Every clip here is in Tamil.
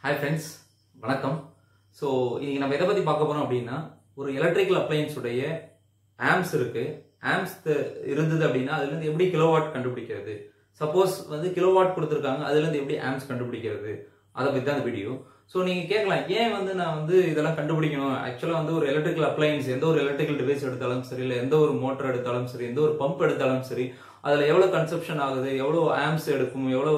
Hi friends, வணக்கம். ஸோ இன்னைக்கு நம்ம எதை பற்றி பார்க்க போகிறோம் அப்படின்னா ஒரு எலக்ட்ரிக்கல் அப்ளையன்ஸ் உடைய ஆம்ஸ் இருக்கு. ஆம்ஸ் இருந்தது அப்படின்னா அதுலேருந்து எப்படி கிலோவாட் கண்டுபிடிக்கிறது, சப்போஸ் வந்து கிலோவாட் கொடுத்துருக்காங்க அதுலேருந்து எப்படி ஆம்ஸ் கண்டுபிடிக்கிறது, அதை பற்றி தான் அந்த வீடியோ. ஸோ நீங்கள் கேட்கலாம், ஏன் வந்து நான் வந்து இதெல்லாம் கண்டுபிடிக்கணும்? ஆக்சுவலாக வந்து ஒரு எலக்ட்ரிக்கல் அப்ளையன்ஸ் எந்த ஒரு எலக்ட்ரிக்கல் டிவைஸ் எடுத்தாலும் சரி, இல்லை எந்த ஒரு மோட்டர் எடுத்தாலும் சரி, எந்த ஒரு பம்ப் எடுத்தாலும் சரி, அதில் எவ்வளோ கன்சப்ஷன் ஆகுது, எவ்வளோ ஆம்ஸ் எடுக்கும், எவ்வளோ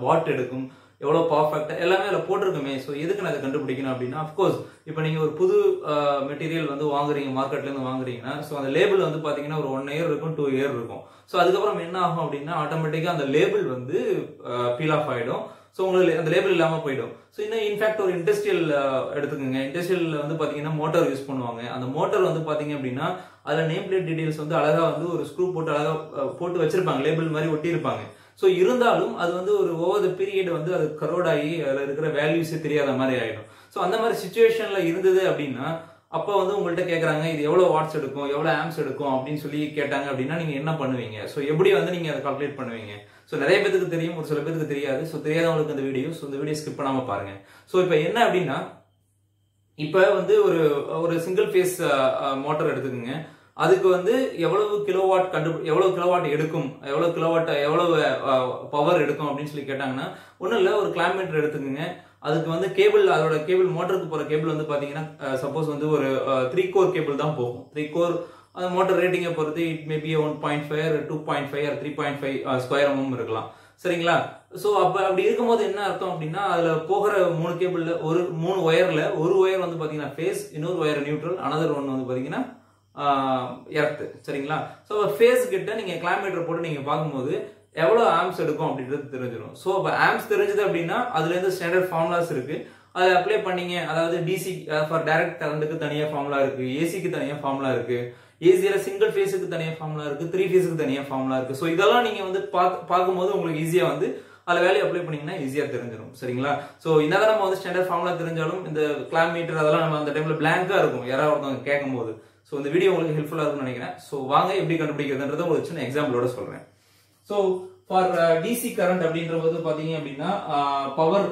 வாட் எடுக்கும், எவ்வளோ பர்ஃபெக்ட் எல்லாமே அதில் போட்டிருக்குமே. ஸோ எதுக்கு நான் அதை கண்டுபிடிக்கணும் அப்படின்னா, அஃப்கோர்ஸ் இப்போ நீங்கள் ஒரு புது மெட்டீரியல் வந்து வாங்குறீங்க, மார்க்கெட்லேருந்து வாங்குறீங்கன்னா, ஸோ அந்த லேபிள் வந்து பார்த்தீங்கன்னா ஒரு 1 இயர் இருக்கும், 2 இயர் இருக்கும். ஸோ அதுக்கப்புறம் என்ன ஆகும் அப்படின்னா, ஆட்டோமேட்டிக்காக அந்த லேபிள் வந்து பீல் ஆஃப் ஆகிடும். ஸோ உங்களுக்கு அந்த லேபிள் இல்லாமல் போயிடும். ஸோ இன்னும் இன்ஃபேக்ட் ஒரு இண்டஸ்ட்ரியல் எடுத்துக்கோங்க. இண்டஸ்ட்ரியல் வந்து பார்த்தீங்கன்னா மோட்டார் யூஸ் பண்ணுவாங்க. அந்த மோட்டார் வந்து பார்த்தீங்க அப்படின்னா அதில் நேம் பிளேட் டீடைல்ஸ் வந்து அழகாக வந்து ஒரு ஸ்க்ரூ போட்டு அழகாக போட்டு வச்சிருப்பாங்க, லேபிள் மாதிரி ஒட்டியிருப்பாங்க. ஸோ இருந்தாலும் அது வந்து ஒரு ஓவர் த பீரியட் வந்து அது கரோட் ஆகி அதில் இருக்கிற வேல்யூஸே தெரியாத மாதிரி ஆகிடும். ஸோ அந்த மாதிரி சுச்சுவேஷன்ல இருந்தது அப்படின்னா, அப்போ வந்து உங்கள்கிட்ட கேட்குறாங்க இது எவ்வளோ வாட்ஸ் எடுக்கும், எவ்வளோ ஆம்ஸ் எடுக்கும் அப்படின்னு சொல்லி கேட்டாங்க அப்படின்னா நீங்கள் என்ன பண்ணுவீங்க? ஸோ எப்படி வந்து நீங்கள் அதை கால்குலேட் பண்ணுவீங்க? ஸோ நிறைய பேருக்கு தெரியும், ஒரு சில பேருக்கு தெரியாது. ஸோ தெரியாதவங்களுக்கு இந்த வீடியோ, ஸோ இந்த வீடியோ ஸ்கிப் பண்ணாமல் பாருங்க. ஸோ இப்போ என்ன அப்படின்னா, இப்போ வந்து ஒரு சிங்கிள் ஃபேஸ் மோட்டார் எடுத்துக்கோங்க. அதுக்கு வந்து எவ்வளவு கிலோவாட் எவ்வளவு கிலோவாட் எடுக்கும், எவ்வளவு பவர் எடுக்கும் அப்படின்னு சொல்லி கேட்டாங்கன்னா, ஒன்றும் இல்லை, ஒரு கிளாமீட்டர் எடுத்துக்கோங்க. அதுக்கு வந்து கேபிள், அதோட கேபிள், மோட்டருக்கு போகிற கேபிள் வந்து பார்த்தீங்கன்னா சப்போஸ் வந்து ஒரு 3 கோர் கேபிள் தான் போகும். 3 கோர் அந்த மோட்டர் ரேட்டிங்கை பொறுத்து இட் மேபி 1.5 2.5 3.5 ஸ்கொயர் mm இருக்கலாம். சரிங்களா? ஸோ அப்படி இருக்கும்போது என்ன அர்த்தம் அப்படின்னா, அதில் போகிற 3 கேபிளில் 3 ஒயரில் ஒரு ஒயர் வந்து பார்த்தீங்கன்னா ஃபேஸ், இன்னொரு ஒயர் நியூட்ரல், அனதர் ஒன்று வந்து பார்த்தீங்கன்னா எர்த். சரிங்களா? ஸோ ஃபேஸ் கிட்ட நீங்கள் கிலோமீட்டர் போட்டு நீங்கள் பார்க்கும்போது எவ்வளோ ஆம்ஸ் எடுக்கும் அப்படின்றது தெரிஞ்சிடும். ஸோ இப்போ ஆம்ஸ் தெரிஞ்சது அப்படின்னா அதுலேருந்து ஸ்டாண்டர்ட் ஃபார்முலாஸ் இருக்கு, அதை அப்ளை பண்ணீங்க. அதாவது டிசி ஃபார் டைரக்ட் கரண்ட்டுக்கு தனியாக ஃபார்முலா இருக்கு, ஏசிக்கு தனியாக ஃபார்முலா இருக்கு, ஏசியில சிங்கிள் ஃபேஸுக்கு தனியாக ஃபார்முலா இருக்கு, 3 ஃபேஸுக்கு தனியாக ஃபார்முலா இருக்கு. ஸோ இதெல்லாம் நீங்க வந்து பார்க்கும்போது உங்களுக்கு ஈஸியா வந்து அதில் வேல்யூ அப்ளை பண்ணீங்கன்னா ஈஸியா தெரிஞ்சிடும். சரிங்களா? ஸோ என்னதான் நம்ம வந்து ஸ்டாண்டர்ட் ஃபார்முலா தெரிஞ்சாலும் இந்த கிலோமீட்டர் அதெல்லாம் நம்ம அந்த டைம்ல பிளாங்கா இருக்கும் யாராவது ஒருத்தவங்க கேட்கும் போது. ஸோ இந்த வீடியோ உங்களுக்கு ஹெல்ப்ஃபுல்லா இருக்கும்னு நினைக்கிறேன். ஸோ வாங்க எப்படி கண்டுபிடிக்கிறதுன்றத ஒரு சின்ன எக்ஸாம்பிளோட சொல்றேன். ஸோ ஃபார் டிசி கரண்ட் அப்படின்ற போது பாத்தீங்க அப்படின்னா power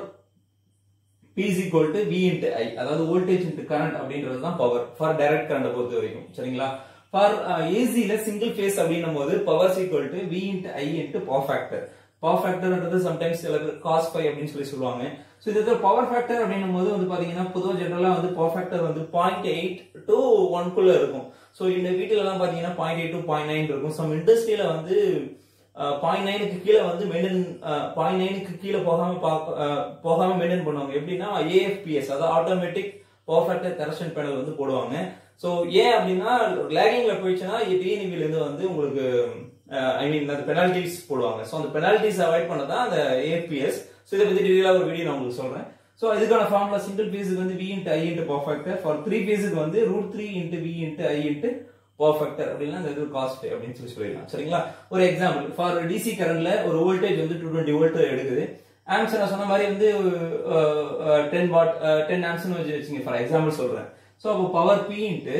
P is equal to V into I, அதாவது வோல்டேஜ் இன்டு கரண்ட் அப்படின்றது தான் பவர் ஃபார் டைரக்ட் கரண்ட் பொறுத்த வரைக்கும். சரிங்களா? ஃபார் ஏசில சிங்கிள் ஃபேஸ் அப்படின்னும் போது power equal to V into I into power factor. Power ஃபேக்டர்ன்றது சம்டைம்ஸ் சில பேர் cos phi அப்படின்னு சொல்லுவாங்க. ஸோ இதுல பவர் ஃபேக்டர் அப்படின்னும் போது வந்து பாத்தீங்கன்னா பொதுவாக ஜெனரலா வந்து பவர் ஃபேக்டர் வந்து 0.8 to 1 குள்ள இருக்கும். ஸோ இந்த வீட்டுல எல்லாம் பாத்தீங்கன்னா 0.8 to 0.9 இருக்கும். சம் இண்டஸ்ட்ரியில வந்து 0.9க்கு கீழே வந்து மெயின்டைன் 0.9க்கு கீழே போகாம மெயின்டைன் பண்ணுவாங்க. எப்படின்னா AFPS, அதாவது automatic power factor correction panel வந்து போடுவாங்க. ஸோ ஏன் அப்படின்னா லேகிங்ல போயிடுச்சுன்னா டிஎன்இபில இருந்து வந்து உங்களுக்கு ஐ மீன் அந்த பெனால்டிஸ் போடுவாங்க. ஸோ அந்த பெனால்டிஸ் அவாய்ட் பண்ணதான் அந்த AFPS. ஸோ இதை பத்தி டீடைலா ஒரு வீடியோ நான் உங்களுக்கு சொல்றேன். ஸோ இதுக்கான ஃபார்முலா சிங்கிள் ஃபேஸுக்கு வந்து V into I into power factor, for 3 ஃபேஸுக்கு வந்து √3 into V into I into power factor அப்படின்னா இந்த காஸ் பை அப்படின்னு சொல்லிடலாம். சரிங்களா? ஒரு எக்ஸாம்பிள், ஃபார் டிசி கரண்ட்ல ஒரு வோல்டேஜ் வந்து 220 வோல்ட் எடுக்குது. ஆம்ஸ் நான் சொன்ன மாதிரி வந்து 10 வாட் 10 ஆம்ஸ்னு வச்சுங்க, ஃபார் எக்ஸாம்பிள் சொல்றேன். ஸோ அப்போ power P into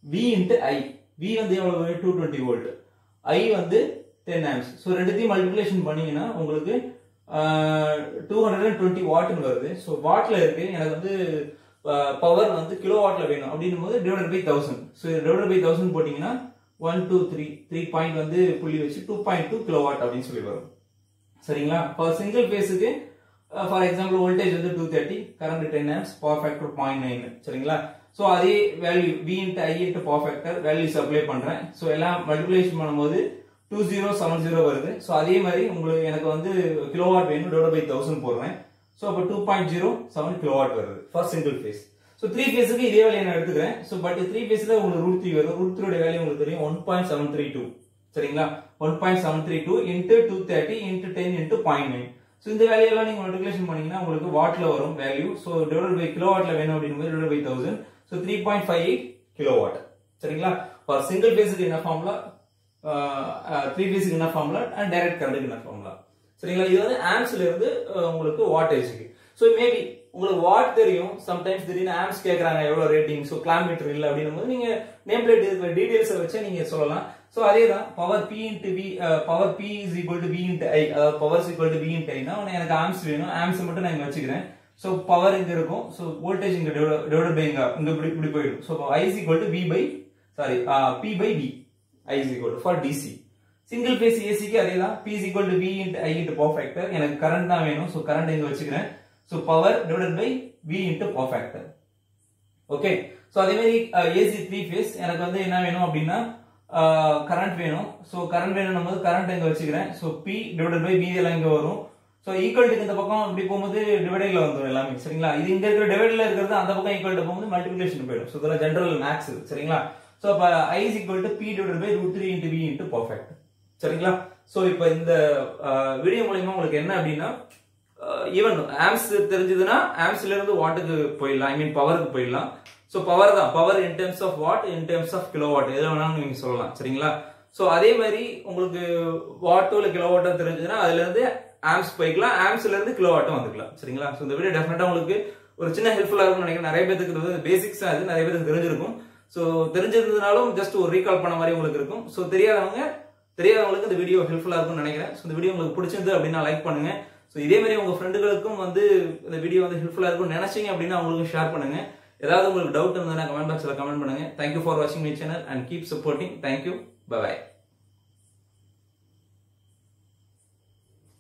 V into I, V வந்து எவ்வளவு 220 வோல்ட், I வந்து 10 ஆம்ஸ். ஸோ ரெண்டுத்தையும் மல்டிப்ளிகேஷன் பண்ணீங்கன்னா உங்களுக்கு 220 வாட்னு வருது. ஸோ வாட்ல இருக்கு, எனக்கு வந்து பவர் வந்து கிலோ வாட்ல வேணும் அப்படின்னும் போது divided by 1000. So divided by 1000 போட்டீங்கன்னா 1 2 3 பாயிண்ட் வந்து புள்ளி வச்சு 2.2 கிலோ வாட் அப்படின்னு சொல்லி வரும். சரிங்களா? ஃபார் சிங்கிள் ஃபேஸுக்கு ஃபார் எக்ஸாம்பிள் வோல்டேஜ் வந்து 230, கரண்ட் 10 ஆம்ஸ், பவர் ஃபேக்டர் 0.9. சரிங்களா? ஸோ அதே value V into I into power factor values apply பண்றேன். ஸோ எல்லாம் மல்டிப்ளிகேஷன் பண்ணும்போது 2070 வருது. ஸோ அதே மாதிரி உங்களுக்கு எனக்கு வந்து கிலோவாட் வேணும், டிவைட் பை 1000 போடுறேன். ஸோ அப்போ 2.07 கிலோவாட் வருது ஃபார் சிங்கிள் ஃபேஸ். ஸோ 3 ஃபேஸுக்கு இதே வேல்யூ நான் எடுத்துக்கிறேன். ஸோ பட் 3 ஃபேஸ்ல உங்களுக்கு √3 வரும். √3 வேல்யூ உங்களுக்கு தெரியும் 1.732. சரிங்களா? 1.732 into 230 into 10 into 0.9. ஸோ இந்த வேல்யூ எல்லாம் நீங்க மல்டிப்ளிகேஷன் பண்ணீங்கன்னா உங்களுக்கு வாட்ல வரும் வேல்யூ. ஸோ டிவைட் பை கிலோவாட்ல வேணும் அப்படிங்கும்போது டிவைட் பை 1000. So 3.58 kilowatt. சரிங்களா? ஃபார் சிங்கிள் ஃபேஸுக்கு என்ன ஃபார்முலா, 3 ஃபேஸுக்கு என்ன ஃபார்முலா, அண்ட் டைரக்ட் கரண்ட்டுக்கு என்ன ஃபார்முலா. சரிங்களா? இது வந்து ஆம்ஸ்ல இருந்து உங்களுக்கு வாட்டேஜுக்கு. ஸோ மேபி உங்களுக்கு வாட் தெரியும், சம்டைம்ஸ் திடீர்னு ஆம்ஸ் கேட்கறாங்க எவ்வளவு ரேட்டிங், ஸோ கிலோமீட்டர் இல்லை அப்படின்னும் போது நீங்க நேம் பிளேட் டீடைல்ஸை வச்சு நீங்க சொல்லலாம். ஸோ அதே தான் power P into V, power P is equal to V into I, அதாவது power is equal to V into I னா எனக்கு ஆம்ஸ் வேணும், ஆம்ஸ் மட்டும் நான் இங்க வச்சுக்கிறேன். ஸோ பவர் இங்க இருக்கும். ஸோ வோல்டேஜ் இங்க டிவைடட் பை இங்க இப்படி போயிடும். So I is equal to P by V. I is equal to for DC. Single phase ஏசிக்கு அதே தான். P is equal to V into I into power factor. எனக்கு கரண்ட் தான் வேணும். ஸோ கரண்ட் இங்க வச்சுக்கிறேன். So power divided by V into power factor. Okay. So அதே மாதிரி ஏசி 3 ஃபேஸ் எனக்கு வந்து என்ன வேணும் அப்படின்னா கரண்ட் வேணும். ஸோ கரண்ட் வேணும் போது கரண்ட் இங்க வச்சுக்கிறேன். So P divided by V எல்லாம் இங்க வரும். ஸோ ஈக்குவல்ட்டுக்கு இந்த பக்கம் இப்படி போகும்போது டிவைடர்ல வந்துடும் எல்லாமே. சரிங்களா? இது இங்க இருக்கிற டிவைடர்ல இருக்கிறது அந்த பக்கம் ஈக்குவல் போகும்போது மல்டிபிகேஷன் போயிடும். ஸோ இதெல்லாம் ஜெனரல் மேக்ஸ். சரிங்களா? ஸோ அப்ப I is equal to P divided by √3 into V into power factor. சரிங்களா? ஸோ இப்போ இந்த வீடியோ மூலமா உங்களுக்கு என்ன அப்படின்னா ஈவன் ஆம்ஸ் தெரிஞ்சதுன்னா ஆம்ஸ்ல இருந்து வாட்டுக்கு போயிடலாம். ஐ மீன் பவருக்கு போயிடலாம். ஸோ பவர் தான். Power in terms of watt, in terms of kilowatt, எது வேணாலும் நீங்க சொல்லலாம். சரிங்களா? ஸோ அதே மாதிரி உங்களுக்கு வாட்டோ இல்லை கிலோவாட்டோ தெரிஞ்சதுன்னா அதுல இருந்து ஆம்ஸ் போய்க்கலாம். ஆம்ஸ்ல இருந்து கிலோவாட்டும் வந்துக்கலாம். சரிங்களா? ஸோ இந்த வீடியோ டெஃபினட்டா உங்களுக்கு ஒரு சின்ன ஹெல்ப்ஃபுல்லா இருக்கும்னு நினைக்கிறேன். நிறைய பேருக்கு பேசிக்ஸ் அது நிறைய பேருக்கு தெரிஞ்சிருக்கும். ஸோ தெரிஞ்சதுனாலும் ஜஸ்ட் ஒரு ரீகால் பண்ண மாதிரி உங்களுக்கு இருக்கும். ஸோ தெரியாதவங்களுக்கு இந்த வீடியோ ஹெல்ப்ஃபுல்லா இருக்கும்னு நினைக்கிறேன். ஸோ இந்த வீடியோ உங்களுக்கு பிடிச்சிருந்து அப்படின்னா லைக் பண்ணுங்க. ஸோ இதே மாதிரி உங்க ஃப்ரெண்டுகளுக்கும் வந்து இந்த வீடியோ வந்து ஹெல்ப்ஃபுல்லா இருக்கும்னு நினைச்சீங்க அப்படின்னா அவங்களுக்கு ஷேர் பண்ணுங்க. ஏதாவது உங்களுக்கு டவுட் இருந்ததுன்னா கமெண்ட் பாக்ஸ்ல கமெண்ட் பண்ணுங்க. தேங்க்யூ ஃபார் வாட்சிங் my channel and keep supporting. Thank you. By.